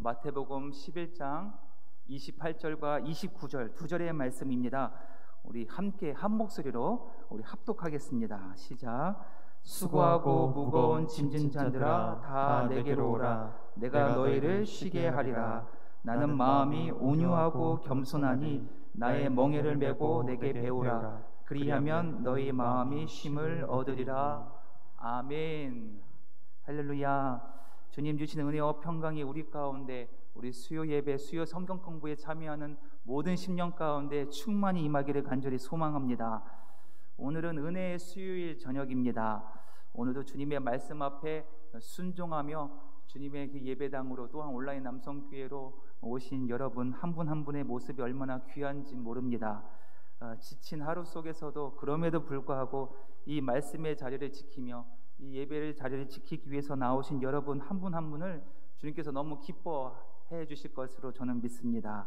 마태복음 11장 28절과 29절 두 절의 말씀입니다. 우리 함께 한 목소리로 우리 합독하겠습니다. 시작. 수고하고 무거운 짐진 자들아 다 내게로 오라. 내가 너희를 쉬게 하리라. 나는 마음이 온유하고 겸손하니 나의 멍에를 메고 내게 배우라. 그리하면 너희 마음이 쉼을 얻으리라. 아멘. 할렐루야. 주님 주시는 은혜와 평강이 우리 가운데, 우리 수요 예배, 수요 성경 공부에 참여하는 모든 심령 가운데 충만히 임하기를 간절히 소망합니다. 오늘은 은혜의 수요일 저녁입니다. 오늘도 주님의 말씀 앞에 순종하며 주님의 그 예배당으로, 또한 온라인 남성교회로 오신 여러분 한 분 한 분의 모습이 얼마나 귀한지 모릅니다. 지친 하루 속에서도 그럼에도 불구하고 이 말씀의 자리를 지키며 이 예배의 자리를 지키기 위해서 나오신 여러분 한 분 한 분을 주님께서 너무 기뻐해 주실 것으로 저는 믿습니다.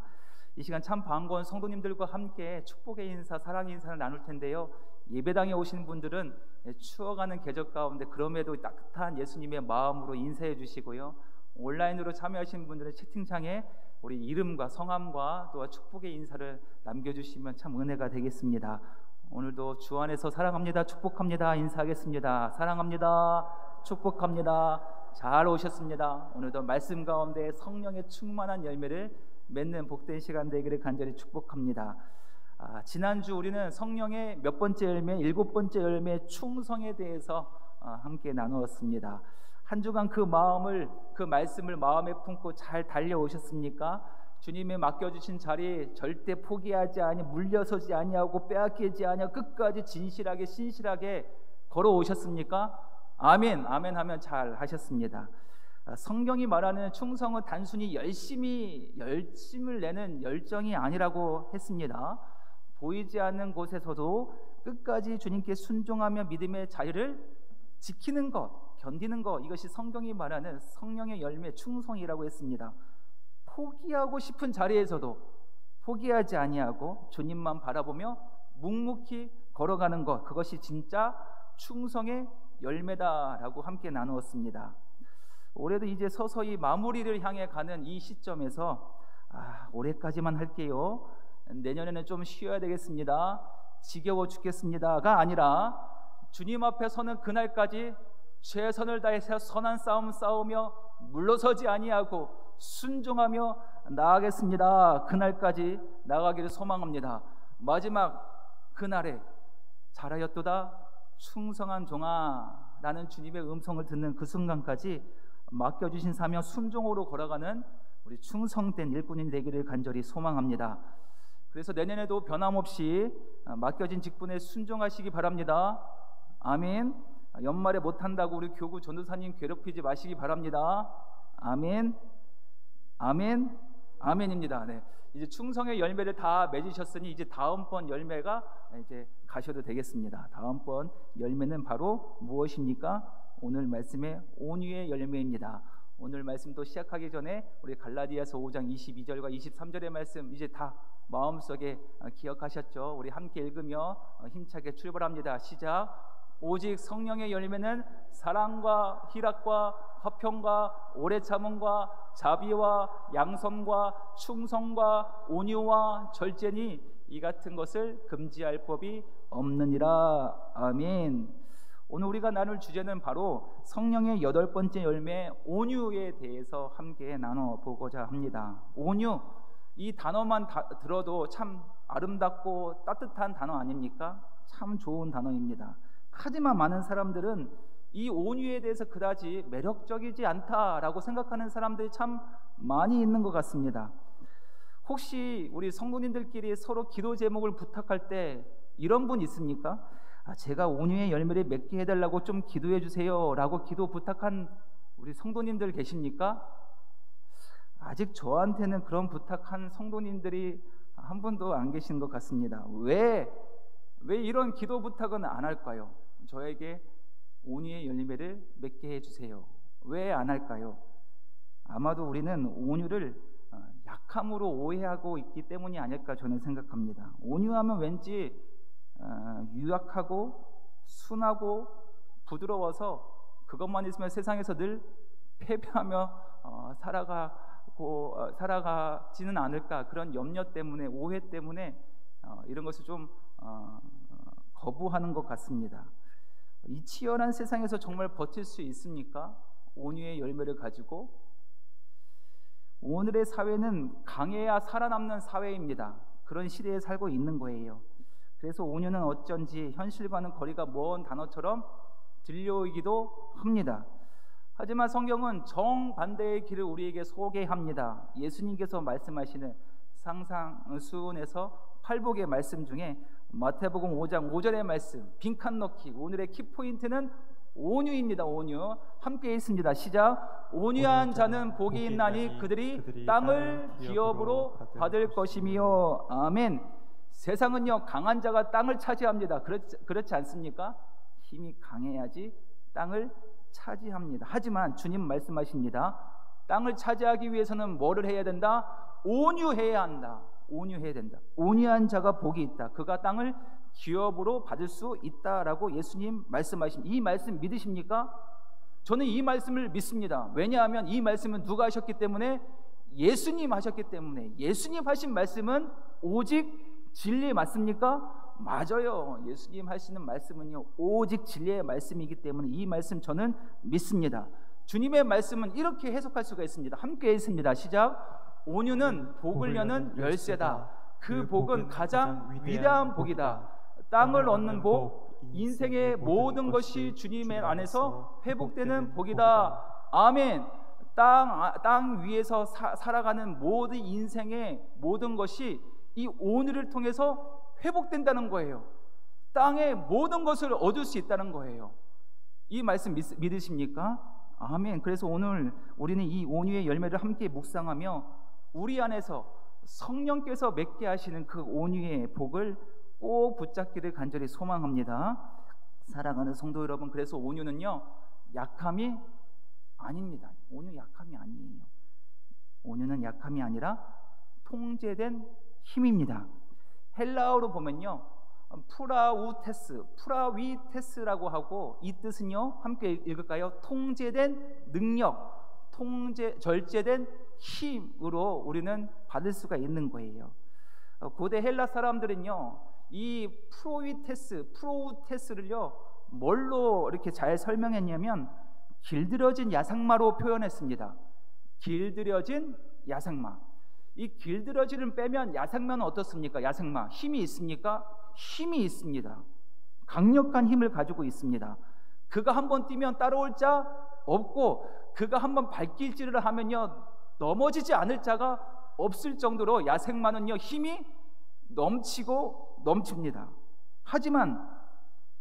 이 시간 참 반가운 성도님들과 함께 축복의 인사, 사랑의 인사를 나눌 텐데요, 예배당에 오신 분들은 추워가는 계절 가운데 그럼에도 따뜻한 예수님의 마음으로 인사해 주시고요, 온라인으로 참여하신 분들은 채팅창에 우리 이름과 성함과 또 축복의 인사를 남겨주시면 참 은혜가 되겠습니다. 오늘도 주 안에서 사랑합니다, 축복합니다 인사하겠습니다. 사랑합니다, 축복합니다. 잘 오셨습니다. 오늘도 말씀 가운데 성령의 충만한 열매를 맺는 복된 시간 되기를 간절히 축복합니다. 지난주 우리는 성령의 몇 번째 열매, 7번째 열매 충성에 대해서 함께 나누었습니다. 한 주간 그 마음을, 그 말씀을 마음에 품고 잘 달려오셨습니까? 주님의 맡겨주신 자리 절대 포기하지 아니, 물려서지 아니하고 빼앗기지 아니하고 끝까지 진실하게 신실하게 걸어오셨습니까? 아멘, 아멘 하면 잘 하셨습니다. 성경이 말하는 충성은 단순히 열심을 내는 열정이 아니라고 했습니다. 보이지 않는 곳에서도 끝까지 주님께 순종하며 믿음의 자리를 지키는 것, 견디는 것, 이것이 성경이 말하는 성령의 열매 충성이라고 했습니다. 포기하고 싶은 자리에서도 포기하지 아니하고 주님만 바라보며 묵묵히 걸어가는 것, 그것이 진짜 충성의 열매다라고 함께 나누었습니다. 올해도 이제 서서히 마무리를 향해 가는 이 시점에서 올해까지만 할게요, 내년에는 좀 쉬어야 되겠습니다, 지겨워 죽겠습니다가 아니라 주님 앞에 서는 그날까지 최선을 다해서 선한 싸움 싸우며 물러서지 아니하고 순종하며 나아가겠습니다. 그날까지 나가기를 소망합니다. 마지막 그날에 잘하였도다 충성한 종아 라는 주님의 음성을 듣는 그 순간까지 맡겨주신 사명 순종으로 걸어가는 우리 충성된 일꾼이 되기를 간절히 소망합니다. 그래서 내년에도 변함없이 맡겨진 직분에 순종하시기 바랍니다. 아멘. 연말에 못한다고 우리 교구 전도사님 괴롭히지 마시기 바랍니다. 아멘. 아멘. 아멘입니다. 네. 이제 충성의 열매를 다 맺으셨으니 이제 다음번 열매가 이제 가셔도 되겠습니다. 다음번 열매는 바로 무엇입니까? 오늘 말씀의 온유의 열매입니다. 오늘 말씀도 시작하기 전에 우리 갈라디아서 5장 22절과 23절의 말씀 이제 다 마음속에 기억하셨죠? 우리 함께 읽으며 힘차게 출발합니다. 시작. 오직 성령의 열매는 사랑과 희락과 화평과 오래 참음과 자비와 양선과 충성과 온유와 절제니 이 같은 것을 금지할 법이 없느니라. 아멘. 오늘 우리가 나눌 주제는 바로 성령의 8번째 열매 온유에 대해서 함께 나눠보고자 합니다. 온유, 이 단어만 들어도 참 아름답고 따뜻한 단어 아닙니까? 참 좋은 단어입니다. 하지만 많은 사람들은 이 온유에 대해서 그다지 매력적이지 않다라고 생각하는 사람들이 참 많이 있는 것 같습니다. 혹시 우리 성도님들끼리 서로 기도 제목을 부탁할 때 이런 분 있습니까? 제가 온유의 열매를 맺게 해달라고 좀 기도해 주세요 라고 기도 부탁한 우리 성도님들 계십니까? 아직 저한테는 그런 부탁한 성도님들이 한 분도 안 계신 것 같습니다. 왜 이런 기도 부탁은 안 할까요? 저에게 온유의 열매를 맺게 해주세요. 왜 안 할까요? 아마도 우리는 온유를 약함으로 오해하고 있기 때문이 아닐까 저는 생각합니다. 온유하면 왠지 유약하고 순하고 부드러워서 그것만 있으면 세상에서 늘 패배하며 살아가고 살아가지는 않을까, 그런 염려 때문에, 오해 때문에 이런 것을 좀 거부하는 것 같습니다. 이 치열한 세상에서 정말 버틸 수 있습니까? 온유의 열매를 가지고. 오늘의 사회는 강해야 살아남는 사회입니다. 그런 시대에 살고 있는 거예요. 그래서 온유는 어쩐지 현실과는 거리가 먼 단어처럼 들려오기도 합니다. 하지만 성경은 정반대의 길을 우리에게 소개합니다. 예수님께서 말씀하시는 상상수훈에서 팔복의 말씀 중에 마태복음 5장 5절의 말씀, 빈칸 넣기, 오늘의 키포인트는 온유입니다. 온유. 함께 있습니다. 시작. 온유한 자는 복이 있나니 그들이 땅을 기업으로 받을 것이며. 아멘. 세상은요, 강한 자가 땅을 차지합니다. 그렇지 않습니까? 힘이 강해야지 땅을 차지합니다. 하지만 주님 말씀하십니다. 땅을 차지하기 위해서는 뭐를 해야 된다? 온유해야 한다. 온유해야 된다. 온유한 자가 복이 있다. 그가 땅을 기업으로 받을 수 있다라고 예수님 말씀하십니다. 이 말씀 믿으십니까? 저는 이 말씀을 믿습니다. 왜냐하면 이 말씀은 누가 하셨기 때문에? 예수님 하셨기 때문에. 예수님 하신 말씀은 오직 진리 맞습니까? 맞아요. 예수님 하시는 말씀은요, 오직 진리의 말씀이기 때문에 이 말씀 저는 믿습니다. 주님의 말씀은 이렇게 해석할 수가 있습니다. 함께 있습니다. 시작. 온유는 복을 여는 열쇠다. 그 복은 가장 위대한 복이다. 땅을 얻는 복, 인생의 모든 것이 주님의 안에서 회복되는 복이다. 아멘. 땅 위에서 살아가는 모든 인생의 모든 것이 이 온유를 통해서 회복된다는 거예요. 땅의 모든 것을 얻을 수 있다는 거예요. 이 말씀 믿으십니까? 아멘. 그래서 오늘 우리는 이 온유의 열매를 함께 묵상하며 우리 안에서 성령께서 맺게 하시는 그 온유의 복을 꼭 붙잡기를 간절히 소망합니다. 사랑하는 성도 여러분, 그래서 온유는요, 약함이 아닙니다. 온유 약함이 아니에요. 온유는 약함이 아니라 통제된 힘입니다. 헬라어로 보면요, 프라위테스라고 하고, 이 뜻은요, 함께 읽을까요? 통제된 능력, 절제된 힘으로 우리는 받을 수가 있는 거예요. 고대 헬라 사람들은요, 이 프로우테스를요, 뭘로 이렇게 잘 설명했냐면 길들여진 야상마로 표현했습니다. 길들여진 야상마. 이 길들여지를 빼면 야상마는 어떻습니까? 야상마 힘이 있습니까? 힘이 있습니다. 강력한 힘을 가지고 있습니다. 그가 한번 뛰면 따라올 자 없고, 그가 한번 발길질을 하면요, 넘어지지 않을 자가 없을 정도로 야생마는요, 힘이 넘칩니다. 하지만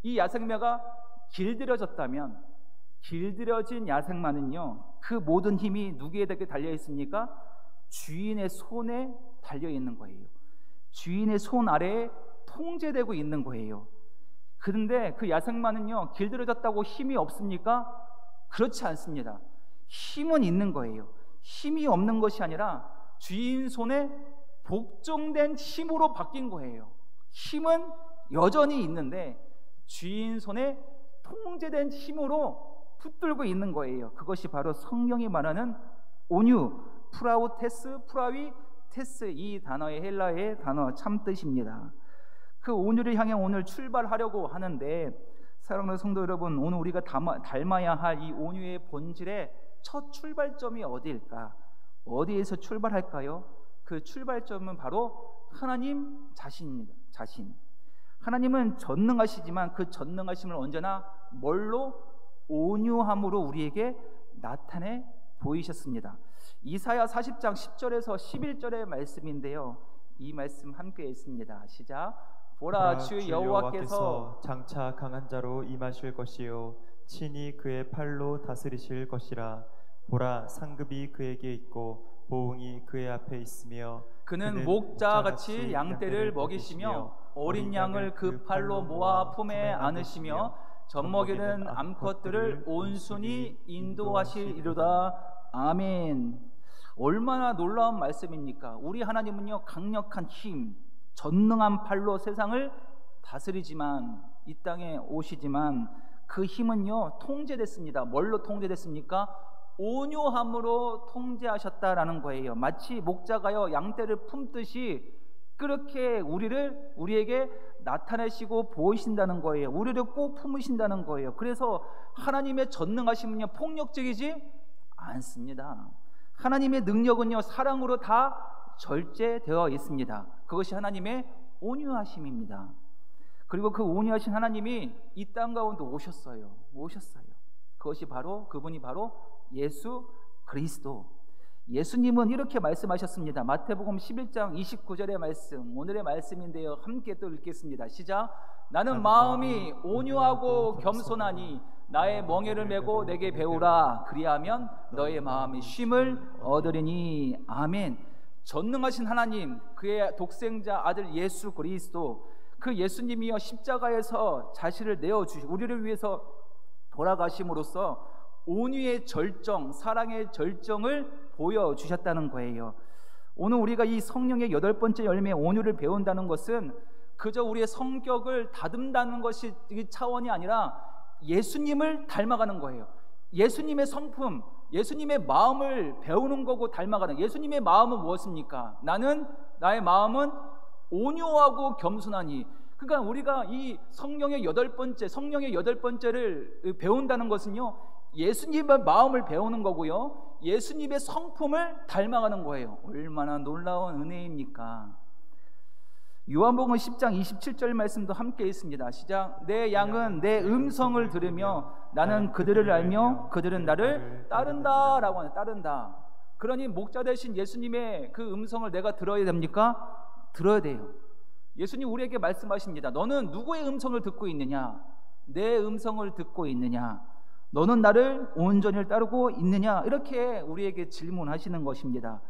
이 야생마가 길들여졌다면, 길들여진 야생마는요, 그 모든 힘이 누구에게 달려 있습니까? 주인의 손에 달려 있는 거예요. 주인의 손 아래에 통제되고 있는 거예요. 그런데 그 야생마는요, 길들여졌다고 힘이 없습니까? 그렇지 않습니다. 힘은 있는 거예요. 힘이 없는 것이 아니라 주인 손에 복종된 힘으로 바뀐 거예요. 힘은 여전히 있는데 주인 손에 통제된 힘으로 붙들고 있는 거예요. 그것이 바로 성경이 말하는 온유, 프라위테스, 이 단어의 헬라의 단어 참 뜻입니다. 그 온유를 향해 오늘 출발하려고 하는데, 사랑하는 성도 여러분, 오늘 우리가 닮아야 할 이 온유의 본질의 첫 출발점이 어디일까? 어디에서 출발할까요? 그 출발점은 바로 하나님 자신입니다. 자신. 하나님은 전능하시지만 그 전능하심을 언제나 뭘로? 온유함으로 우리에게 나타내 보이셨습니다. 이사야 40장 10절에서 11절의 말씀인데요, 이 말씀 함께 읽습니다. 시작. 보라, 주 여호와께서 장차 강한 자로 임하실 것이요 친히 그의 팔로 다스리실 것이라. 보라, 상급이 그에게 있고 보응이 그의 앞에 있으며 그는 목자같이 양떼를 먹이시며 어린 양을 그 팔로 모아 품에 안으시며 젖먹이는 암컷들을 온순히 인도하시리로다. 아멘. 얼마나 놀라운 말씀입니까? 우리 하나님은요, 강력한 힘, 전능한 팔로 세상을 다스리지만, 이 땅에 오시지만 그 힘은요 통제됐습니다. 뭘로 통제됐습니까? 온유함으로 통제하셨다라는 거예요. 마치 목자가요 양떼를 품듯이 그렇게 우리에게 나타내시고 보이신다는 거예요. 우리를 꼭 품으신다는 거예요. 그래서 하나님의 전능하심은요 폭력적이지 않습니다. 하나님의 능력은요 사랑으로 다 절제되어 있습니다. 그것이 하나님의 온유하심입니다. 그리고 그 온유하신 하나님이 이 땅 가운데 오셨어요. 그분이 바로 예수 그리스도. 예수님은 이렇게 말씀하셨습니다. 마태복음 11장 29절의 말씀, 오늘의 말씀인데요. 함께 또 읽겠습니다. 시작. 나는 마음이 온유하고 겸손하니 나의 멍에를 메고 내게 배우라. 그리하면 너의 마음이 쉼을 얻으리니. 아멘. 전능하신 하나님, 그의 독생자 아들 예수 그리스도, 그 예수님이여 십자가에서 자신을 내어주시고 우리를 위해서 돌아가심으로써 온유의 절정, 사랑의 절정을 보여주셨다는 거예요. 오늘 우리가 이 성령의 8번째 열매 온유를 배운다는 것은 그저 우리의 성격을 다듬다는 것이 차원이 아니라 예수님을 닮아가는 거예요. 예수님의 성품, 예수님의 마음을 배우는 거고 닮아가는. 예수님의 마음은 무엇입니까? 나의 마음은 온유하고 겸손하니. 그러니까 우리가 이 성령의 8번째를 배운다는 것은요 예수님의 마음을 배우는 거고요 예수님의 성품을 닮아가는 거예요. 얼마나 놀라운 은혜입니까? 요한복음 10장 27절 말씀도 함께 있습니다. 시작. 내 양은 내 음성을 들으며 나는 그들을 알며 그들은 나를 따른다 라고 하는. 따른다. 그러니 목자 되신 예수님의 그 음성을 내가 들어야 됩니까? 들어야 돼요. 예수님 우리에게 말씀하십니다. 너는 누구의 음성을 듣고 있느냐? 내 음성을 듣고 있느냐? 너는 나를 온전히 따르고 있느냐? 이렇게 우리에게 질문하시는 것입니다.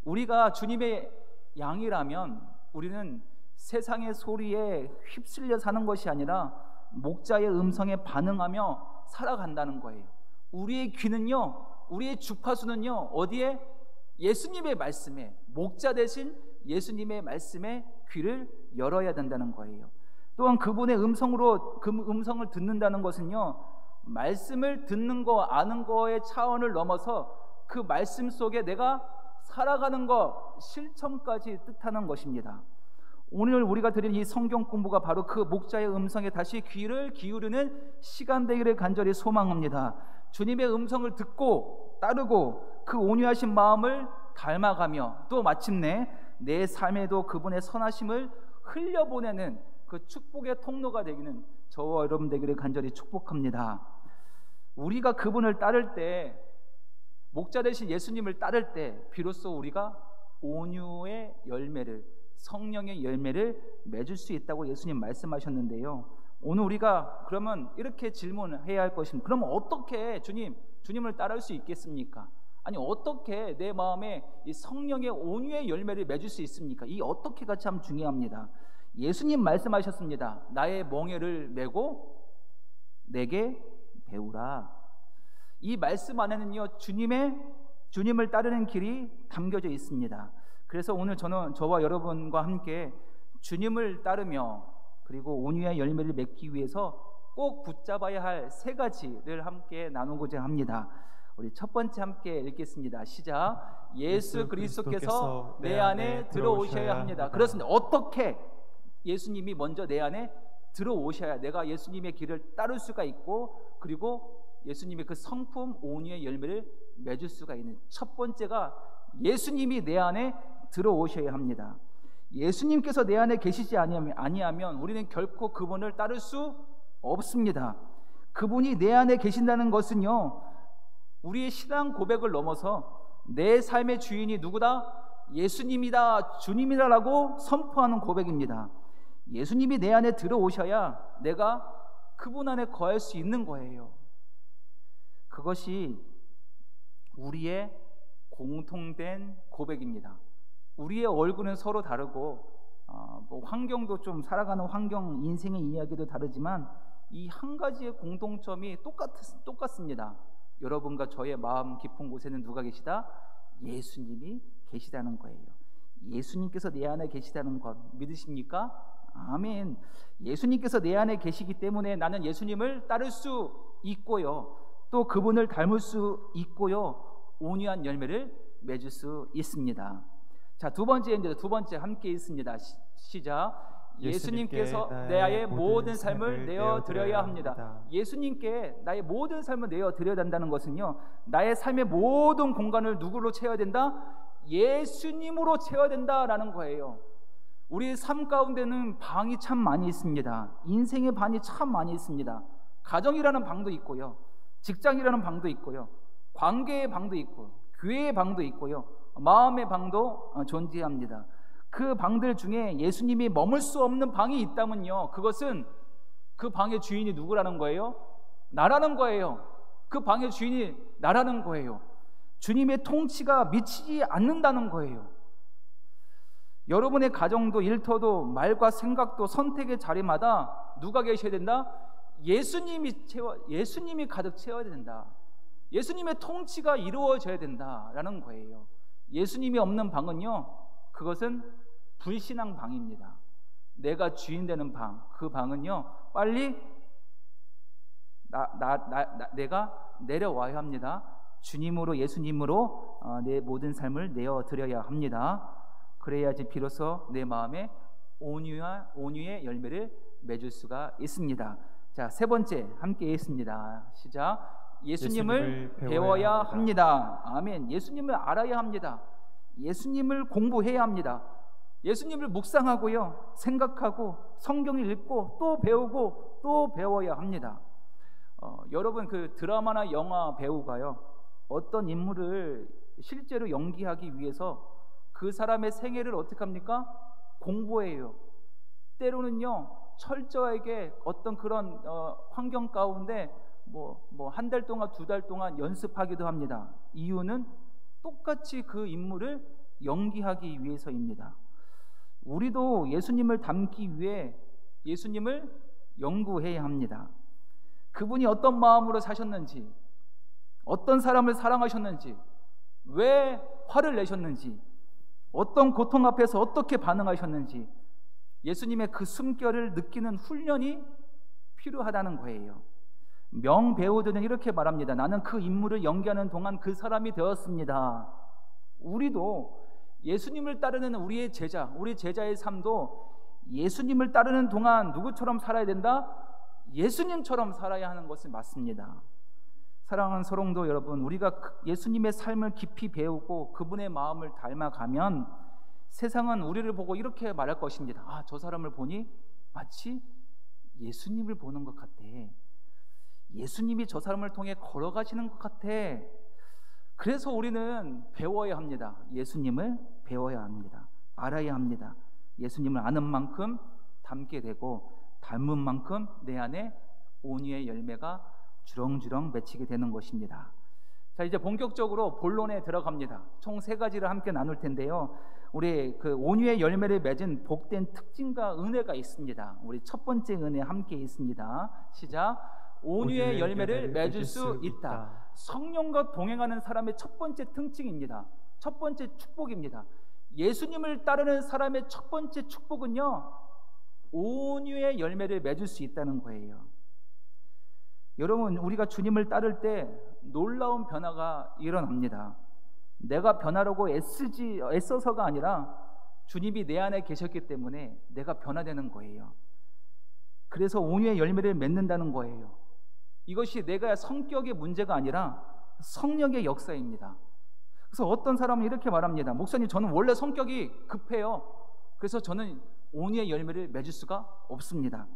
우리가 주님의 양이라면 우리는 세상의 소리에 휩쓸려 사는 것이 아니라 목자의 음성에 반응하며 살아간다는 거예요. 우리의 귀는요, 우리의 주파수는요 어디에? 예수님의 말씀에, 목자 대신 예수님의 말씀에 귀를 열어야 된다는 거예요. 또한 그분의 그 음성을 듣는다는 것은요 말씀을 듣는 거, 아는 거의 차원을 넘어서 그 말씀 속에 내가 살아가는 것, 실천까지 뜻하는 것입니다. 오늘 우리가 드린 이 성경 공부가 바로 그 목자의 음성에 다시 귀를 기울이는 시간 되기를 간절히 소망합니다. 주님의 음성을 듣고 따르고 그 온유하신 마음을 닮아가며 또 마침내 내 삶에도 그분의 선하심을 흘려보내는 그 축복의 통로가 되기는 저와 여러분 되기를 간절히 축복합니다. 우리가 그분을 따를 때, 목자 되신 예수님을 따를 때 비로소 우리가 온유의 열매를, 성령의 열매를 맺을 수 있다고 예수님 말씀하셨는데요. 오늘 우리가 그러면 이렇게 질문해야 할 것입니다. 그러면 어떻게 주님을 따를 수 있겠습니까? 아니 어떻게 내 마음에 이 성령의 온유의 열매를 맺을 수 있습니까? 이 어떻게가 참 중요합니다. 예수님 말씀하셨습니다. 나의 멍에를 메고 내게 배우라. 이 말씀 안에는요 주님을 따르는 길이 담겨져 있습니다. 그래서 오늘 저와 여러분과 함께 주님을 따르며 그리고 온유의 열매를 맺기 위해서 꼭 붙잡아야 할 3가지를 함께 나누고자 합니다. 우리 첫 번째 함께 읽겠습니다. 시작. 예수 그리스도께서 내 안에 들어오셔야 합니다. 그렇습니다. 어떻게 예수님이 먼저 내 안에 들어오셔야 내가 예수님의 길을 따를 수가 있고 그리고 예수님의 그 성품 온유의 열매를 맺을 수가 있는 첫 번째가 예수님이 내 안에 들어오셔야 합니다. 예수님께서 내 안에 계시지 아니하면 우리는 결코 그분을 따를 수 없습니다. 그분이 내 안에 계신다는 것은요 우리의 신앙 고백을 넘어서 내 삶의 주인이 누구다? 예수님이다, 주님이다라고 선포하는 고백입니다. 예수님이 내 안에 들어오셔야 내가 그분 안에 거할 수 있는 거예요. 그것이 우리의 공통된 고백입니다. 우리의 얼굴은 서로 다르고 환경도 좀 살아가는 환경, 인생의 이야기도 다르지만 이 한 가지의 공통점이 똑같습니다. 여러분과 저의 마음 깊은 곳에는 누가 계시다? 예수님이 계시다는 거예요. 예수님께서 내 안에 계시다는 것 믿으십니까? 아멘. 예수님께서 내 안에 계시기 때문에 나는 예수님을 따를 수 있고요. 또 그분을 닮을 수 있고요, 온유한 열매를 맺을 수 있습니다. 자, 두 번째 함께 있습니다. 시작. 예수님께서 나의 모든 삶을 내어 드려야 합니다. 예수님께 나의 모든 삶을 내어 드려야 된다는 것은요, 나의 삶의 모든 공간을 누구로 채워야 된다? 예수님으로 채워야 된다라는 거예요. 우리 삶 가운데는 방이 참 많이 있습니다. 인생의 방이 참 많이 있습니다. 가정이라는 방도 있고요, 직장이라는 방도 있고요, 관계의 방도 있고, 교회의 방도 있고요, 마음의 방도 존재합니다. 그 방들 중에 예수님이 머물 수 없는 방이 있다면요, 그것은 그 방의 주인이 누구라는 거예요? 나라는 거예요. 그 방의 주인이 나라는 거예요. 주님의 통치가 미치지 않는다는 거예요. 여러분의 가정도 일터도 말과 생각도 선택의 자리마다 누가 계셔야 된다? 예수님이 가득 채워야 된다. 예수님의 통치가 이루어져야 된다라는 거예요. 예수님이 없는 방은요, 그것은 불신앙 방입니다. 내가 주인 되는 방, 그 방은요, 빨리 내가 내려와야 합니다. 주님으로, 예수님으로 내 모든 삶을 내어드려야 합니다. 그래야지 비로소 내 마음에 온유의 열매를 맺을 수가 있습니다. 자, 세 번째 함께 있습니다. 시작. 예수님을 배워야 합니다. 아멘. 예수님을 알아야 합니다. 예수님을 공부해야 합니다. 예수님을 묵상하고요, 생각하고 성경을 읽고 또 배우고 또 배워야 합니다. 여러분, 그 드라마나 영화 배우가요, 어떤 인물을 실제로 연기하기 위해서 그 사람의 생애를 어떻게 합니까? 공부해요. 때로는요, 철저하게 어떤 그런 환경 가운데 한 달 동안, 두 달 동안 연습하기도 합니다. 이유는 똑같이 그 인물을 연기하기 위해서입니다. 우리도 예수님을 닮기 위해 예수님을 연구해야 합니다. 그분이 어떤 마음으로 사셨는지, 어떤 사람을 사랑하셨는지, 왜 화를 내셨는지, 어떤 고통 앞에서 어떻게 반응하셨는지, 예수님의 그 숨결을 느끼는 훈련이 필요하다는 거예요. 명배우들은 이렇게 말합니다. 나는 그 인물을 연기하는 동안 그 사람이 되었습니다. 우리도 예수님을 따르는 우리 제자의 삶도 예수님을 따르는 동안 누구처럼 살아야 된다? 예수님처럼 살아야 하는 것이 맞습니다. 사랑하는 소롱도 여러분, 우리가 예수님의 삶을 깊이 배우고 그분의 마음을 닮아가면 세상은 우리를 보고 이렇게 말할 것입니다. 아, 저 사람을 보니 마치 예수님을 보는 것 같아. 예수님이 저 사람을 통해 걸어가시는 것 같아. 그래서 우리는 배워야 합니다. 예수님을 배워야 합니다. 알아야 합니다. 예수님을 아는 만큼 닮게 되고, 닮은 만큼 내 안에 온유의 열매가 주렁주렁 맺히게 되는 것입니다. 자, 이제 본격적으로 본론에 들어갑니다. 총 세 가지를 함께 나눌 텐데요, 우리 그 온유의 열매를 맺은 복된 특징과 은혜가 있습니다. 우리 첫 번째 은혜 함께 있습니다. 시작. 온유의 열매를 맺을 수 있다. 성령과 동행하는 사람의 첫 번째 특징입니다. 첫 번째 축복입니다. 예수님을 따르는 사람의 첫 번째 축복은요, 온유의 열매를 맺을 수 있다는 거예요. 여러분, 우리가 주님을 따를 때 놀라운 변화가 일어납니다. 내가 변하려고 애써서가 아니라 주님이 내 안에 계셨기 때문에 내가 변화되는 거예요. 그래서 온유의 열매를 맺는다는 거예요. 이것이 내가 성격의 문제가 아니라 성령의 역사입니다. 그래서 어떤 사람은 이렇게 말합니다. 목사님, 저는 원래 성격이 급해요. 그래서 저는 온유의 열매를 맺을 수가 없습니다.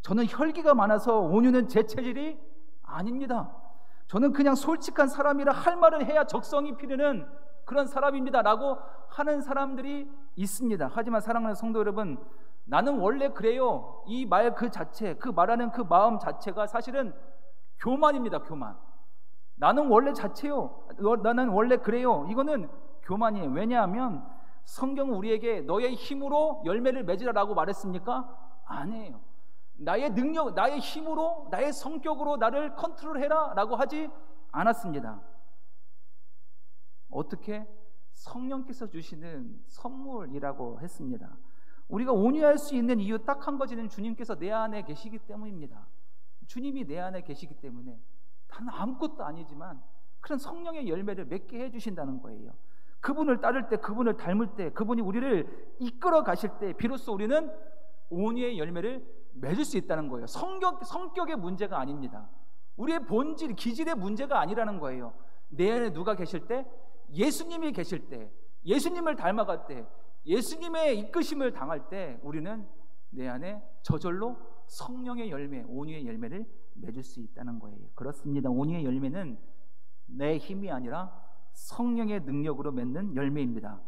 저는 혈기가 많아서 온유는 제 체질이 아닙니다. 저는 그냥 솔직한 사람이라 할 말을 해야 적성이 피르는 그런 사람입니다 라고 하는 사람들이 있습니다. 하지만 사랑하는 성도 여러분, 나는 원래 그래요, 이 말 그 자체, 그 말하는 그 마음 자체가 사실은 교만입니다. 교만. 나는 원래 자체요, 나는 원래 그래요, 이거는 교만이에요. 왜냐하면 성경은 우리에게 너의 힘으로 열매를 맺으라라고 말했습니까? 아니에요. 나의 능력, 나의 힘으로, 나의 성격으로 나를 컨트롤해라 라고 하지 않았습니다. 어떻게? 성령께서 주시는 선물이라고 했습니다. 우리가 온유할 수 있는 이유 딱 한 가지는 주님께서 내 안에 계시기 때문입니다. 주님이 내 안에 계시기 때문에 나는 아무것도 아니지만 그런 성령의 열매를 맺게 해주신다는 거예요. 그분을 따를 때, 그분을 닮을 때, 그분이 우리를 이끌어 가실 때 비로소 우리는 온유의 열매를 맺을 수 있다는 거예요. 성격의 문제가 아닙니다. 우리의 본질, 기질의 문제가 아니라는 거예요. 내 안에 누가 계실 때? 예수님이 계실 때, 예수님을 닮아갈 때, 예수님의 이끄심을 당할 때 우리는 내 안에 저절로 성령의 열매, 온유의 열매를 맺을 수 있다는 거예요. 그렇습니다. 온유의 열매는 내 힘이 아니라 성령의 능력으로 맺는 열매입니다.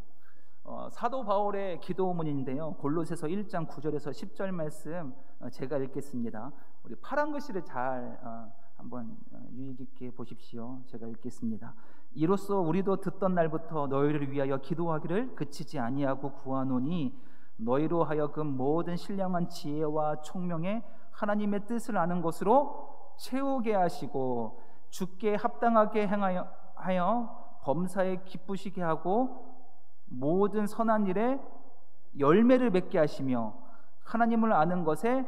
사도 바울의 기도문인데요, 골로새서 1장 9절에서 10절 말씀 제가 읽겠습니다. 우리 파란 글씨를 잘 한번 유의 깊게 보십시오. 제가 읽겠습니다. 이로써 우리도 듣던 날부터 너희를 위하여 기도하기를 그치지 아니하고 구하노니 너희로 하여금 모든 신령한 지혜와 총명에 하나님의 뜻을 아는 것으로 채우게 하시고 주께 합당하게 행하여 범사에 기쁘시게 하고 모든 선한 일에 열매를 맺게 하시며 하나님을 아는 것에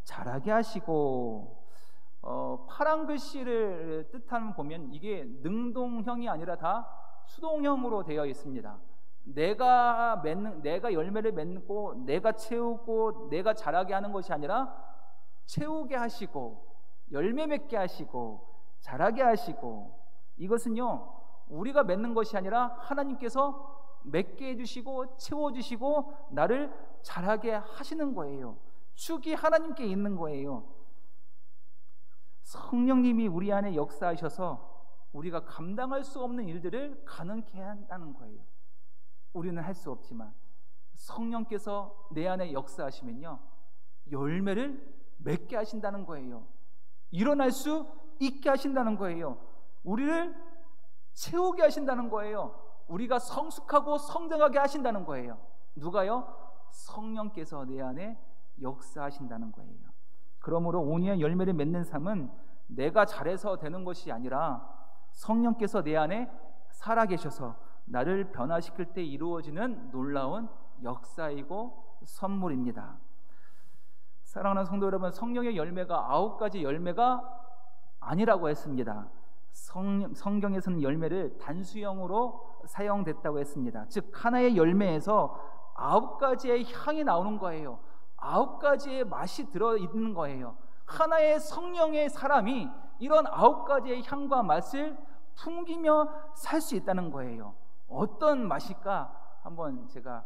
자라게 하시고. 파란 글씨를 뜻하는 보면 이게 능동형이 아니라 다 수동형으로 되어 있습니다. 내가 열매를 맺고 내가 채우고 내가 자라게 하는 것이 아니라 채우게 하시고 열매 맺게 하시고 자라게 하시고, 이것은요 우리가 맺는 것이 아니라 하나님께서 맺게 해주시고 채워주시고 나를 자라게 하시는 거예요. 축이 하나님께 있는 거예요. 성령님이 우리 안에 역사하셔서 우리가 감당할 수 없는 일들을 가능케 한다는 거예요. 우리는 할 수 없지만 성령께서 내 안에 역사하시면요 열매를 맺게 하신다는 거예요. 일어날 수 있게 하신다는 거예요. 우리를 채우게 하신다는 거예요. 우리가 성숙하고 성장하게 하신다는 거예요. 누가요? 성령께서 내 안에 역사하신다는 거예요. 그러므로 온유의 열매를 맺는 삶은 내가 잘해서 되는 것이 아니라 성령께서 내 안에 살아계셔서 나를 변화시킬 때 이루어지는 놀라운 역사이고 선물입니다. 사랑하는 성도 여러분, 성령의 열매가 9가지 열매가 아니라고 했습니다. 성경에서는 열매를 단수형으로 사용됐다고 했습니다. 즉 하나의 열매에서 9가지의 향이 나오는 거예요. 9가지의 맛이 들어있는 거예요. 하나의 성령의 사람이 이런 9가지의 향과 맛을 풍기며 살 수 있다는 거예요. 어떤 맛일까 한번 제가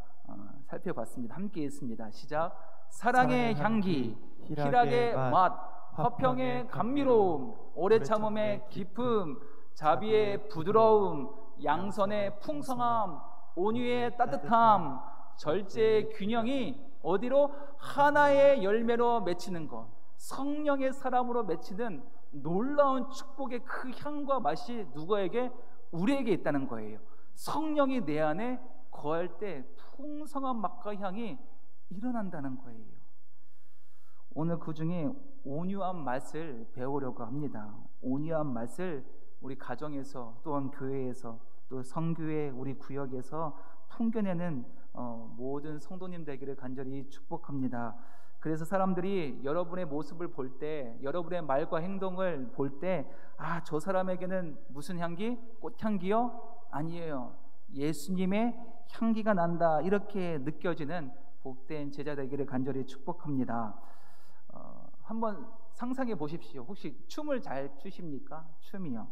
살펴봤습니다. 함께 읽습니다. 시작. 사랑의 향기, 희락의 맛, 화평의 감미로움, 오래 참음의 기쁨, 자비의 부드러움, 양선의 풍성함, 온유의 따뜻함, 절제의 균형이 어디로? 하나의 열매로 맺히는 것, 성령의 사람으로 맺히는 놀라운 축복의 그 향과 맛이 누구에게? 우리에게 있다는 거예요. 성령이 내 안에 거할 때 풍성한 맛과 향이 일어난다는 거예요. 오늘 그 중에 온유한 맛을 배우려고 합니다. 온유한 맛을 우리 가정에서 또한 교회에서 또 선교회 우리 구역에서 풍겨내는 모든 성도님 되기를 간절히 축복합니다. 그래서 사람들이 여러분의 모습을 볼 때, 여러분의 말과 행동을 볼 때, 아, 저 사람에게는 무슨 향기? 꽃향기요? 아니에요. 예수님의 향기가 난다, 이렇게 느껴지는 복된 제자 되기를 간절히 축복합니다. 한번 상상해 보십시오. 혹시 춤을 잘 추십니까? 춤이요.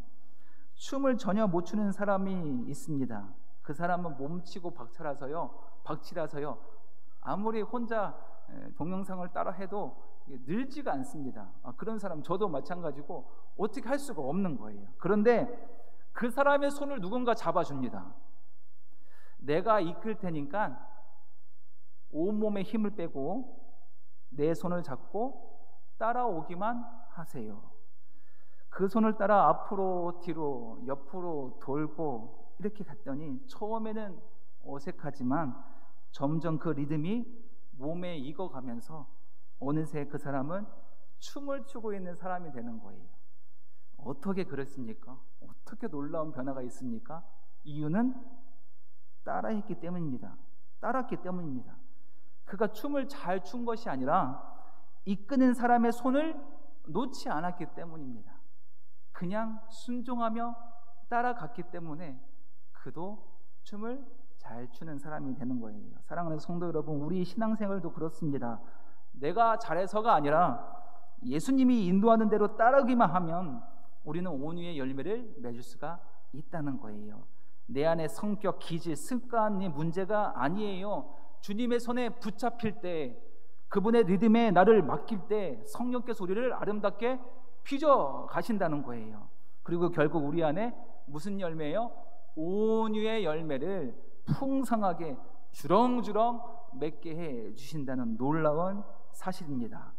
춤을 전혀 못 추는 사람이 있습니다. 그 사람은 몸치고 박치라서요. 아무리 혼자 동영상을 따라 해도 늘지가 않습니다. 그런 사람 저도 마찬가지고 어떻게 할 수가 없는 거예요. 그런데 그 사람의 손을 누군가 잡아줍니다. 내가 이끌 테니까 온몸에 힘을 빼고 내 손을 잡고 따라오기만 하세요. 그 손을 따라 앞으로 뒤로 옆으로 돌고 이렇게 갔더니 처음에는 어색하지만 점점 그 리듬이 몸에 익어가면서 어느새 그 사람은 춤을 추고 있는 사람이 되는 거예요. 어떻게 그랬습니까? 어떻게 놀라운 변화가 있습니까? 이유는 따라했기 때문입니다. 따랐기 때문입니다. 그가 춤을 잘 춘 것이 아니라 이끄는 사람의 손을 놓지 않았기 때문입니다. 그냥 순종하며 따라갔기 때문에 그도 춤을 잘 추는 사람이 되는 거예요. 사랑하는 성도 여러분, 우리 신앙생활도 그렇습니다. 내가 잘해서가 아니라 예수님이 인도하는 대로 따르기만 하면 우리는 온유의 열매를 맺을 수가 있다는 거예요. 내 안에 성격, 기질, 습관이 문제가 아니에요. 주님의 손에 붙잡힐 때, 그분의 리듬에 나를 맡길 때 성령께서 우리를 아름답게 빚어 가신다는 거예요. 그리고 결국 우리 안에 무슨 열매예요? 온유의 열매를 풍성하게 주렁주렁 맺게 해 주신다는 놀라운 사실입니다.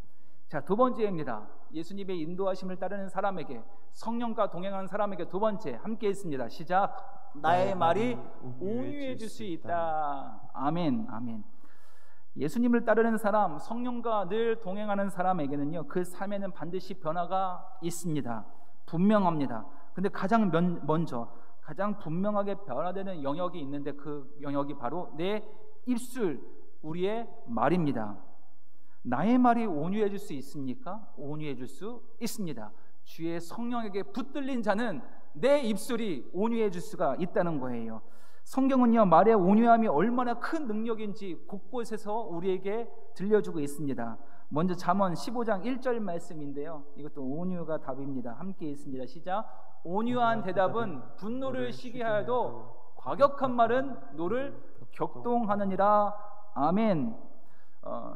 자, 두 번째입니다. 예수님의 인도하심을 따르는 사람에게, 성령과 동행하는 사람에게 두 번째, 함께 있습니다. 시작. 나의 말이 온유해질 수 있다. 아멘, 아멘. 예수님을 따르는 사람, 성령과 늘 동행하는 사람에게는요, 그 삶에는 반드시 변화가 있습니다. 분명합니다. 근데 가장 먼저 가장 분명하게 변화되는 영역이 있는데, 그 영역이 바로 내 입술, 우리의 말입니다. 나의 말이 온유해질 수 있습니까? 온유해질 수 있습니다. 주의 성령에게 붙들린 자는 내 입술이 온유해질 수가 있다는 거예요. 성경은요, 말의 온유함이 얼마나 큰 능력인지 곳곳에서 우리에게 들려주고 있습니다. 먼저 잠언 15장 1절 말씀인데요, 이것도 온유가 답입니다. 함께 있습니다. 시작. 온유한 대답은 분노를 시기게 하여도 과격한 말은 노를 격동하느니라. 아멘.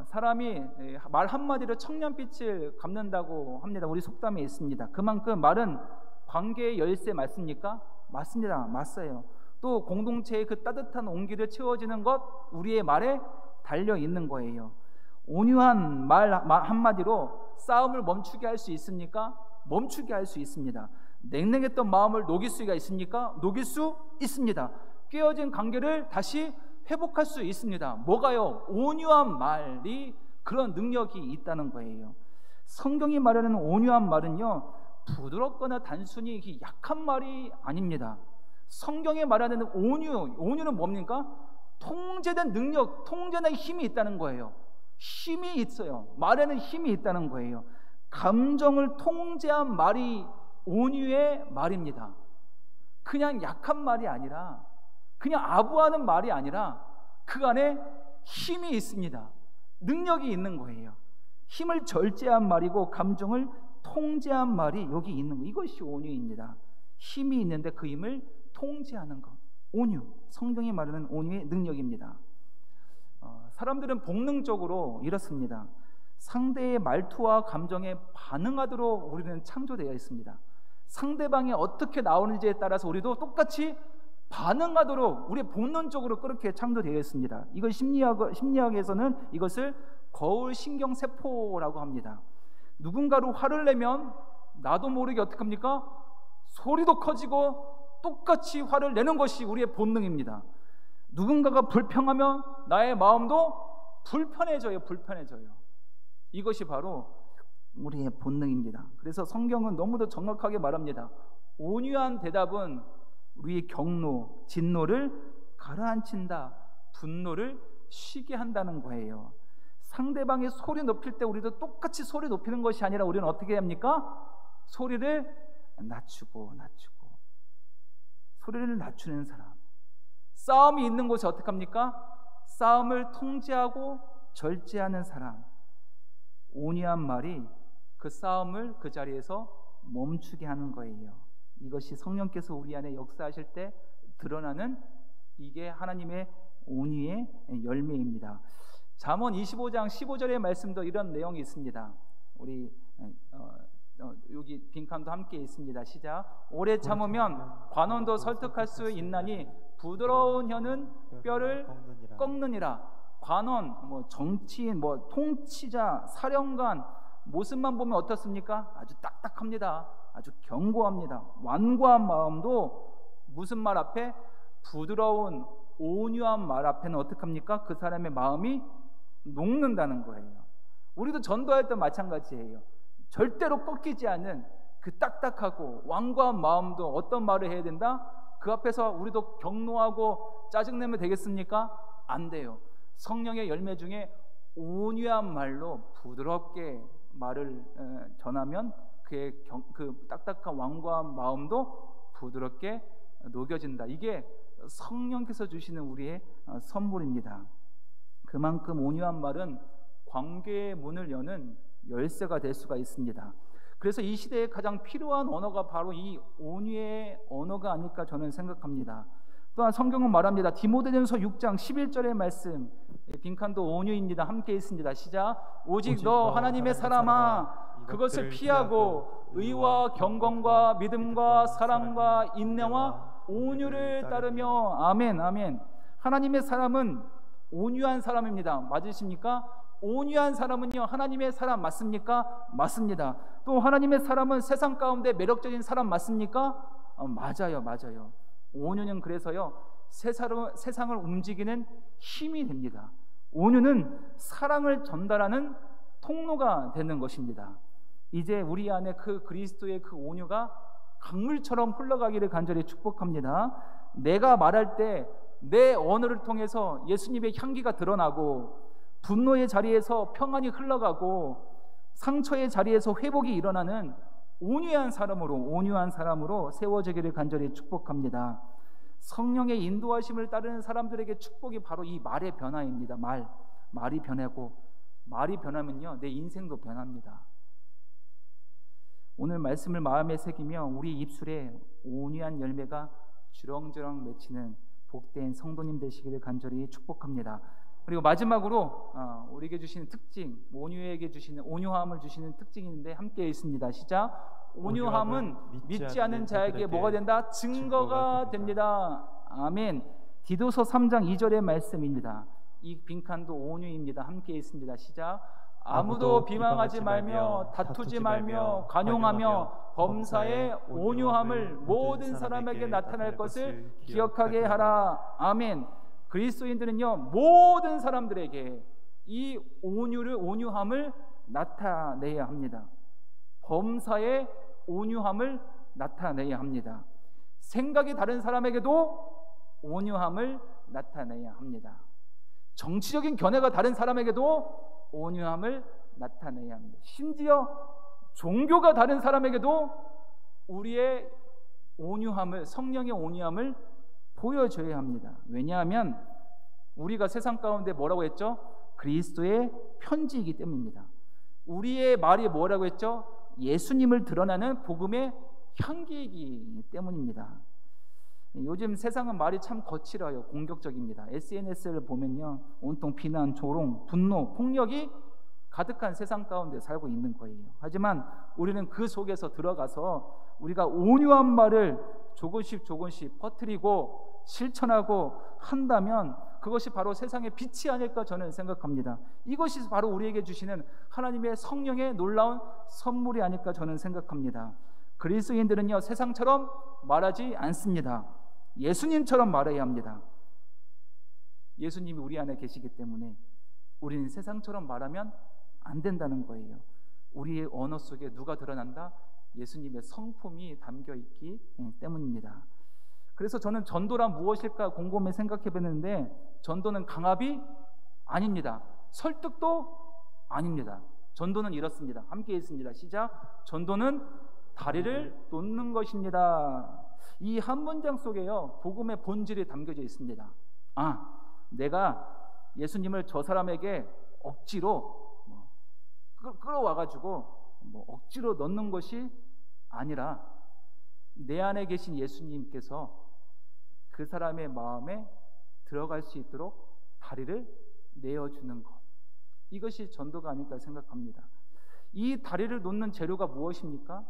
사람이 말 한마디로 청년빛을 갚는다고 합니다. 우리 속담에 있습니다. 그만큼 말은 관계의 열쇠 맞습니까? 맞습니다. 맞아요. 또 공동체의 그 따뜻한 온기를 채워지는 것, 우리의 말에 달려 있는 거예요. 온유한 말 한마디로 싸움을 멈추게 할 수 있습니까? 멈추게 할 수 있습니다. 냉랭했던 마음을 녹일 수가 있습니까? 녹일 수 있습니다. 깨어진 관계를 다시 회복할 수 있습니다. 뭐가요? 온유한 말이 그런 능력이 있다는 거예요. 성경이 말하는 온유한 말은요, 부드럽거나 단순히 약한 말이 아닙니다. 성경이 말하는 온유는 뭡니까? 통제된 능력, 통제된 힘이 있다는 거예요. 힘이 있어요. 말에는 힘이 있다는 거예요. 감정을 통제한 말이 온유의 말입니다. 그냥 약한 말이 아니라, 그냥 아부하는 말이 아니라 그 안에 힘이 있습니다. 능력이 있는 거예요. 힘을 절제한 말이고 감정을 통제한 말이 여기 있는 거, 이것이 온유입니다. 힘이 있는데 그 힘을 통제하는 것, 온유, 성경이 말하는 온유의 능력입니다. 사람들은 본능적으로 이렇습니다. 상대의 말투와 감정에 반응하도록 우리는 창조되어 있습니다. 상대방이 어떻게 나오는지에 따라서 우리도 똑같이 반응하도록 우리 본능적으로 그렇게 창조되어 있습니다. 이걸 심리학에서는 이것을 거울 신경 세포라고 합니다. 누군가로 화를 내면 나도 모르게 어떻게 합니까? 소리도 커지고 똑같이 화를 내는 것이 우리의 본능입니다. 누군가가 불평하면 나의 마음도 불편해져요. 이것이 바로 우리의 본능입니다. 그래서 성경은 너무도 정확하게 말합니다. 온유한 대답은 우리의 경로, 진노를 가라앉힌다, 분노를 쉬게 한다는 거예요. 상대방이 소리 높일 때 우리도 똑같이 소리 높이는 것이 아니라 우리는 어떻게 합니까? 소리를 낮추고 소리를 낮추는 사람. 싸움이 있는 곳에 어떻게 합니까? 싸움을 통제하고 절제하는 사람. 온유한 말이 그 싸움을 그 자리에서 멈추게 하는 거예요. 이것이 성령께서 우리 안에 역사하실 때 드러나는, 이게 하나님의 온유의 열매입니다. 잠언 25장 15절의 말씀도 이런 내용이 있습니다. 우리 여기 빈칸도 함께 있습니다. 시작. 오래 참으면 관원도 설득할 수 있나니 부드러운 혀는 뼈를 꺾느니라. 관원, 정치인, 통치자, 사령관 모습만 보면 어떻습니까? 아주 딱딱합니다. 아주 견고합니다. 완고한 마음도 무슨 말 앞에? 부드러운 온유한 말 앞에는 어떻게 합니까? 그 사람의 마음이 녹는다는 거예요. 우리도 전도할 때 마찬가지예요. 절대로 꺾이지 않는 그 딱딱하고 완고한 마음도 어떤 말을 해야 된다? 그 앞에서 우리도 격노하고 짜증내면 되겠습니까? 안 돼요. 성령의 열매 중에 온유한 말로 부드럽게 말을 전하면 그의 그 딱딱한 완고한 마음도 부드럽게 녹여진다. 이게 성령께서 주시는 우리의 선물입니다. 그만큼 온유한 말은 관계의 문을 여는 열쇠가 될 수가 있습니다. 그래서 이 시대에 가장 필요한 언어가 바로 이 온유의 언어가 아닐까 저는 생각합니다. 또한 성경은 말합니다. 디모데전서 6장 11절의 말씀, 빈칸도 온유입니다. 함께 있습니다. 시작. 오직 너 하나님의 사람아 그것을 피하고 의와 경건과 믿음과 사랑과 인내와 온유를 따르며. 아멘, 아멘. 하나님의 사람은 온유한 사람입니다. 맞으십니까? 온유한 사람은요, 하나님의 사람 맞습니까? 맞습니다. 또 하나님의 사람은 세상 가운데 매력적인 사람 맞습니까? 맞아요, 맞아요. 온유는 그래서요, 세상을 움직이는 힘이 됩니다. 온유는 사랑을 전달하는 통로가 되는 것입니다. 이제 우리 안에 그 그리스도의 그 온유가 강물처럼 흘러가기를 간절히 축복합니다. 내가 말할 때 내 언어를 통해서 예수님의 향기가 드러나고, 분노의 자리에서 평안이 흘러가고, 상처의 자리에서 회복이 일어나는 온유한 사람으로 세워지기를 간절히 축복합니다. 성령의 인도하심을 따르는 사람들에게 축복이 바로 이 말의 변화입니다. 말이 변하고, 말이 변하면요, 내 인생도 변합니다. 오늘 말씀을 마음에 새기며 우리 입술에 온유한 열매가 주렁주렁 맺히는 복된 성도님 되시기를 간절히 축복합니다. 그리고 마지막으로 우리에게 주시는 특징, 온유에게 주시는 온유함을 주시는 특징이 있는데 함께 있습니다. 시작. 온유함은 믿지 않는 자에게 뭐가 된다? 증거가 됩니다. 아멘. 디도서 3장 2절의 말씀입니다. 이 빈칸도 온유입니다. 함께 있습니다. 시작. 아무도 비방하지 말며 다투지 말며 간용하며 범사에 온유함을 모든 사람에게 나타낼 것을 기억하게 하라. 아멘. 그리스도인들은요, 모든 사람들에게 이 온유함을 나타내야 합니다. 범사에 온유함을 나타내야 합니다. 생각이 다른 사람에게도 온유함을 나타내야 합니다. 정치적인 견해가 다른 사람에게도 온유함을 나타내야 합니다. 심지어 종교가 다른 사람에게도 우리의 온유함을, 성령의 온유함을 보여줘야 합니다. 왜냐하면 우리가 세상 가운데 뭐라고 했죠? 그리스도의 편지이기 때문입니다. 우리의 말이 뭐라고 했죠? 예수님을 드러나는 복음의 향기이기 때문입니다. 요즘 세상은 말이 참 거칠어요. 공격적입니다. SNS를 보면요, 온통 비난, 조롱, 분노, 폭력이 가득한 세상 가운데 살고 있는 거예요. 하지만 우리는 그 속에서 들어가서 우리가 온유한 말을 조금씩 퍼뜨리고 실천하고 한다면 그것이 바로 세상의 빛이 아닐까 저는 생각합니다. 이것이 바로 우리에게 주시는 하나님의 성령의 놀라운 선물이 아닐까 저는 생각합니다. 그리스도인들은요, 세상처럼 말하지 않습니다. 예수님처럼 말해야 합니다. 예수님이 우리 안에 계시기 때문에 우리는 세상처럼 말하면 안 된다는 거예요. 우리의 언어 속에 누가 드러난다? 예수님의 성품이 담겨 있기 때문입니다. 그래서 저는 전도란 무엇일까 곰곰이 생각해 봤는데, 전도는 강압이 아닙니다. 설득도 아닙니다. 전도는 이렇습니다. 함께 있습니다. 시작. 전도는 다리를 놓는 것입니다. 이 한 문장 속에요, 복음의 본질이 담겨져 있습니다. 내가 예수님을 저 사람에게 억지로 끌어와가지고 억지로 넣는 것이 아니라 내 안에 계신 예수님께서 그 사람의 마음에 들어갈 수 있도록 다리를 내어주는 것, 이것이 전도가 아닐까 생각합니다. 이 다리를 놓는 재료가 무엇입니까?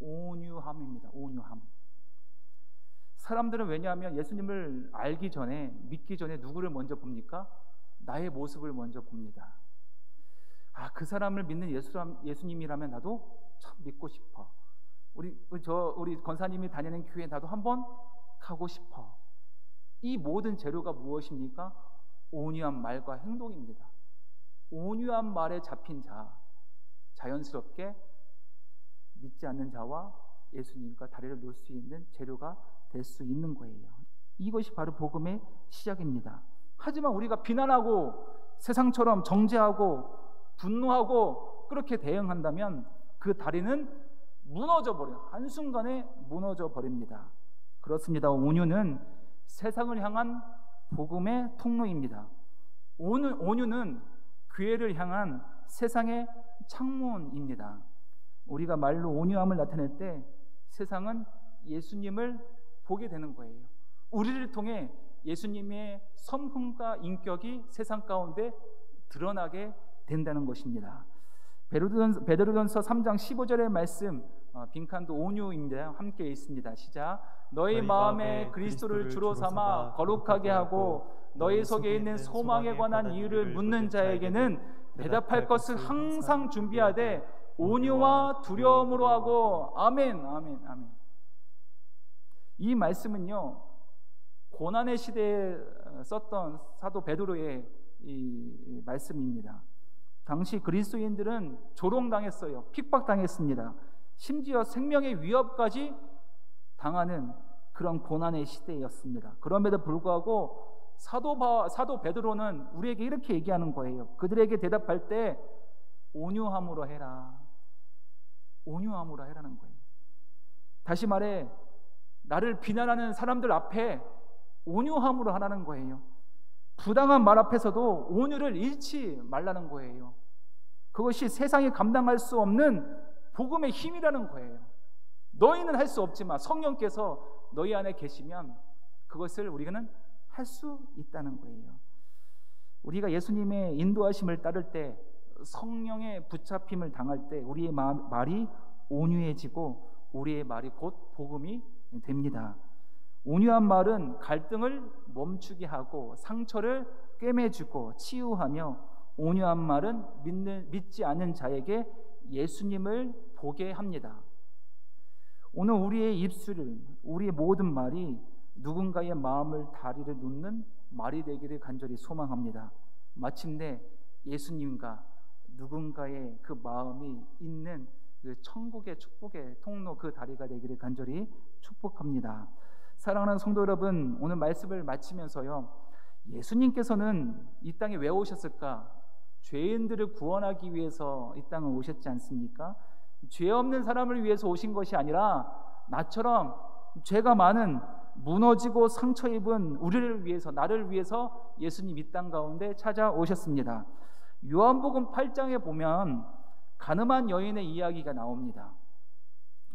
온유함입니다. 온유함. 사람들은 왜냐하면 예수님을 알기 전에, 믿기 전에 누구를 먼저 봅니까? 나의 모습을 먼저 봅니다. 그 사람을 믿는 예수님이라면 나도 참 믿고 싶어. 우리 권사님이 다니는 교회 나도 한번 가고 싶어. 이 모든 재료가 무엇입니까? 온유한 말과 행동입니다. 온유한 말에 잡힌 자, 자연스럽게 믿지 않는 자와 예수님과 다리를 놓을 수 있는 재료가 될 수 있는 거예요. 이것이 바로 복음의 시작입니다. 하지만 우리가 비난하고 세상처럼 정죄하고 분노하고 그렇게 대응한다면 그 다리는 무너져 버려요. 한순간에 무너져 버립니다. 그렇습니다. 온유는 세상을 향한 복음의 통로입니다. 온유는 교회를 향한 세상의 창문입니다. 우리가 말로 온유함을 나타낼 때 세상은 예수님을 보게 되는 거예요. 우리를 통해 예수님의 성품과 인격이 세상 가운데 드러나게 된다는 것입니다. 베드로전서 3장 15절의 말씀, 빈칸도 온유입니다. 함께 있습니다. 시작. 너희 마음에 그리스도를 주로 삼아 거룩하게 하고 너희 속에 있는 소망에 관한 이유를 묻는 자에게는 대답할 것을 항상 준비하되 온유와 두려움으로 하고. 아멘, 아멘, 아멘. 이 말씀은요, 고난의 시대에 썼던 사도 베드로의 이 말씀입니다. 당시 그리스도인들은 조롱당했어요. 핍박당했습니다. 심지어 생명의 위협까지 당하는 그런 고난의 시대였습니다. 그럼에도 불구하고 사도 베드로는 우리에게 이렇게 얘기하는 거예요. 그들에게 대답할 때 온유함으로 해라. 온유함으로 해라는 거예요. 다시 말해, 나를 비난하는 사람들 앞에 온유함으로 하라는 거예요. 부당한 말 앞에서도 온유를 잃지 말라는 거예요. 그것이 세상이 감당할 수 없는 복음의 힘이라는 거예요. 너희는 할 수 없지만 성령께서 너희 안에 계시면 그것을 우리는 할 수 있다는 거예요. 우리가 예수님의 인도하심을 따를 때, 성령의 붙잡힘을 당할 때 우리의 말이 온유해지고 우리의 말이 곧 복음이 됩니다. 온유한 말은 갈등을 멈추게 하고 상처를 꿰매주고 치유하며, 온유한 말은 믿지 않는 자에게 예수님을 보게 합니다. 오늘 우리의 입술, 우리의 모든 말이 누군가의 마음을 다리를 놓는 말이 되기를 간절히 소망합니다. 마침내 예수님과 누군가의 그 마음이 있는 그 천국의 축복의 통로, 그 다리가 되기를 간절히 축복합니다. 사랑하는 성도 여러분, 오늘 말씀을 마치면서요, 예수님께서는 이 땅에 왜 오셨을까? 죄인들을 구원하기 위해서 이 땅에 오셨지 않습니까? 죄 없는 사람을 위해서 오신 것이 아니라 나처럼 죄가 많은, 무너지고 상처 입은 우리를 위해서, 나를 위해서 예수님 이 땅 가운데 찾아오셨습니다. 요한복음 8장에 보면 가늠한 여인의 이야기가 나옵니다.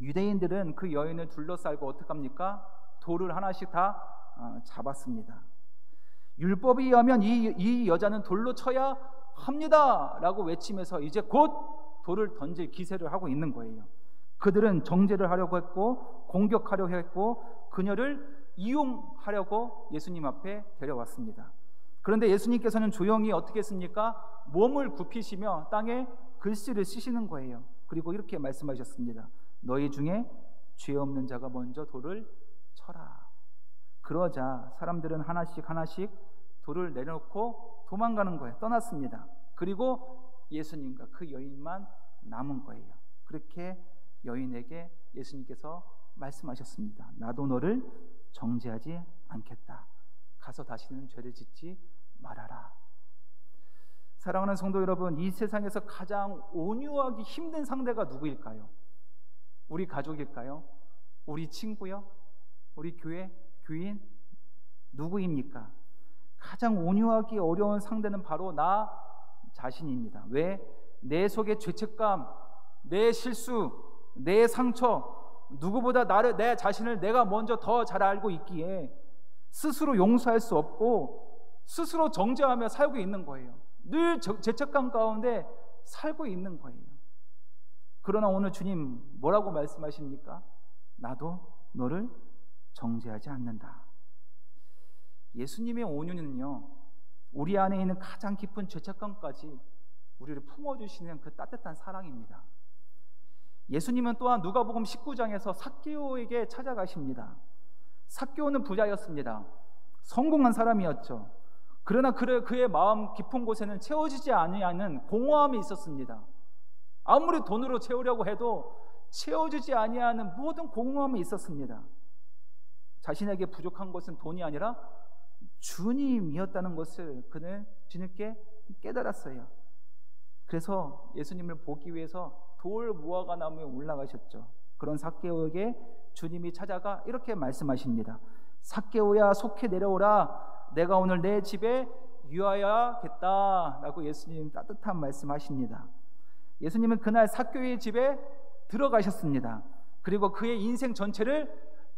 유대인들은 그 여인을 둘러싸고 어떡합니까? 돌을 하나씩 다 잡았습니다. 율법에 의하면 이 여자는 돌로 쳐야 합니다 라고 외치면서 이제 곧 돌을 던질 기세를 하고 있는 거예요. 그들은 정죄를 하려고 했고 공격하려고 했고 그녀를 이용하려고 예수님 앞에 데려왔습니다. 그런데 예수님께서는 조용히 어떻게 했습니까? 몸을 굽히시며 땅에 글씨를 쓰시는 거예요. 그리고 이렇게 말씀하셨습니다. 너희 중에 죄 없는 자가 먼저 돌을 쳐라. 그러자 사람들은 하나씩 하나씩 돌을 내려놓고 도망가는 거예요. 떠났습니다. 그리고 예수님과 그 여인만 남은 거예요. 그렇게 여인에게 예수님께서 말씀하셨습니다. 나도 너를 정죄하지 않겠다. 가서 다시는 죄를 짓지 말아라. 사랑하는 성도 여러분, 이 세상에서 가장 온유하기 힘든 상대가 누구일까요? 우리 가족일까요? 우리 친구요? 우리 교인? 누구입니까? 가장 온유하기 어려운 상대는 바로 나 자신입니다. 왜? 내 속의 죄책감, 내 실수, 내 상처, 누구보다 내 자신을 내가 먼저 더 잘 알고 있기에 스스로 용서할 수 없고 스스로 정죄하며 살고 있는 거예요. 늘 죄책감 가운데 살고 있는 거예요. 그러나 오늘 주님 뭐라고 말씀하십니까? 나도 너를 정죄하지 않는다. 예수님의 온유는요, 우리 안에 있는 가장 깊은 죄책감까지 우리를 품어주시는 그 따뜻한 사랑입니다. 예수님은 또한 누가복음 19장에서 삭개오에게 찾아가십니다. 삭개오는 부자였습니다. 성공한 사람이었죠. 그러나 그의 마음 깊은 곳에는 채워지지 아니하는 공허함이 있었습니다. 아무리 돈으로 채우려고 해도 채워지지 아니하는 모든 공허함이 있었습니다. 자신에게 부족한 것은 돈이 아니라 주님이었다는 것을 그는 뒤늦게 깨달았어요. 그래서 예수님을 보기 위해서 돌 무화과 나무에 올라가셨죠. 그런 삭개오에게 주님이 찾아가 이렇게 말씀하십니다. 삭개오야, 속히 내려오라. 내가 오늘 내 집에 유하야겠다 라고 예수님 따뜻한 말씀하십니다. 예수님은 그날 삭개오의 집에 들어가셨습니다. 그리고 그의 인생 전체를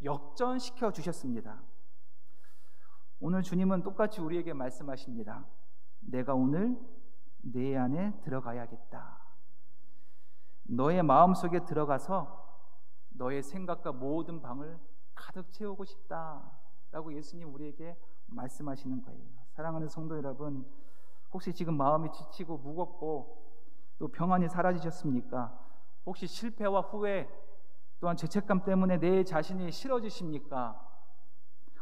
역전시켜 주셨습니다. 오늘 주님은 똑같이 우리에게 말씀하십니다. 내가 오늘 내 안에 들어가야겠다. 너의 마음속에 들어가서 너의 생각과 모든 방을 가득 채우고 싶다 라고 예수님 우리에게 말씀하시는 거예요. 사랑하는 성도 여러분, 혹시 지금 마음이 지치고 무겁고 또 평안이 사라지셨습니까? 혹시 실패와 후회 또한 죄책감 때문에 내 자신이 싫어지십니까?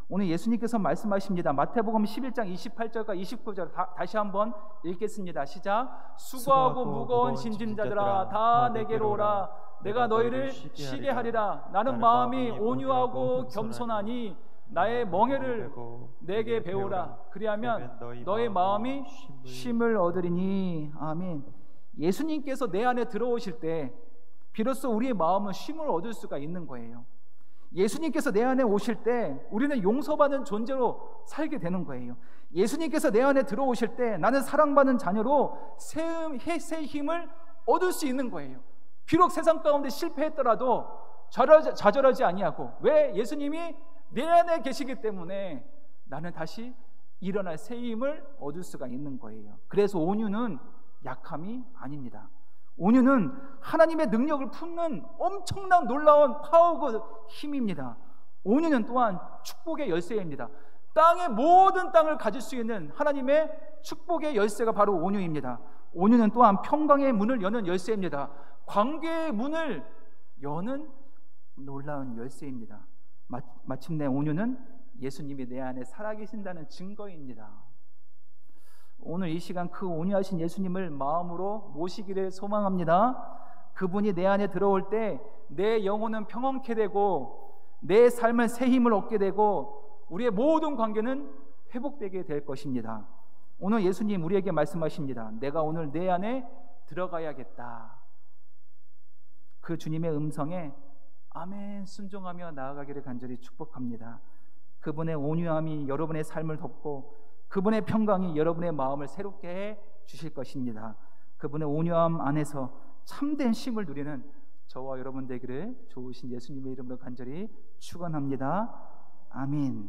오늘 예수님께서 말씀하십니다. 마태복음 11장 28절과 29절 다시 한번 읽겠습니다. 시작. 수고하고 무거운 짐진자들아 다 내게로 오라. 내가 너희를 쉬게 하리라. 나는 마음이 온유하고 겸손하니 나의 멍에를 내게 배우라. 그리하면 너의 마음이 쉼을 얻으리니. 아멘. 예수님께서 내 안에 들어오실 때 비로소 우리의 마음은 쉼을 얻을 수가 있는 거예요. 예수님께서 내 안에 오실 때 우리는 용서받는 존재로 살게 되는 거예요. 예수님께서 내 안에 들어오실 때 나는 사랑받는 자녀로 새 힘을 얻을 수 있는 거예요. 비록 세상 가운데 실패했더라도 좌절하지 아니하고, 왜? 예수님이 내 안에 계시기 때문에 나는 다시 일어날 새 힘을 얻을 수가 있는 거예요. 그래서 온유는 약함이 아닙니다. 온유는 하나님의 능력을 품는 엄청난 놀라운 파워고 힘입니다. 온유는 또한 축복의 열쇠입니다. 땅의 모든 땅을 가질 수 있는 하나님의 축복의 열쇠가 바로 온유입니다. 온유는 또한 평강의 문을 여는 열쇠입니다. 관계의 문을 여는 놀라운 열쇠입니다. 마침내 온유는 예수님이 내 안에 살아계신다는 증거입니다. 오늘 이 시간 그 온유하신 예수님을 마음으로 모시기를 소망합니다. 그분이 내 안에 들어올 때 내 영혼은 평안케 되고 내 삶은 새 힘을 얻게 되고 우리의 모든 관계는 회복되게 될 것입니다. 오늘 예수님 우리에게 말씀하십니다. 내가 오늘 내 안에 들어가야겠다. 그 주님의 음성에 아멘 순종하며 나아가기를 간절히 축복합니다. 그분의 온유함이 여러분의 삶을 덮고 그분의 평강이 여러분의 마음을 새롭게 해 주실 것입니다. 그분의 온유함 안에서 참된 쉼을 누리는 저와 여러분 되기를 좋으신 예수님의 이름으로 간절히 축원합니다. 아멘.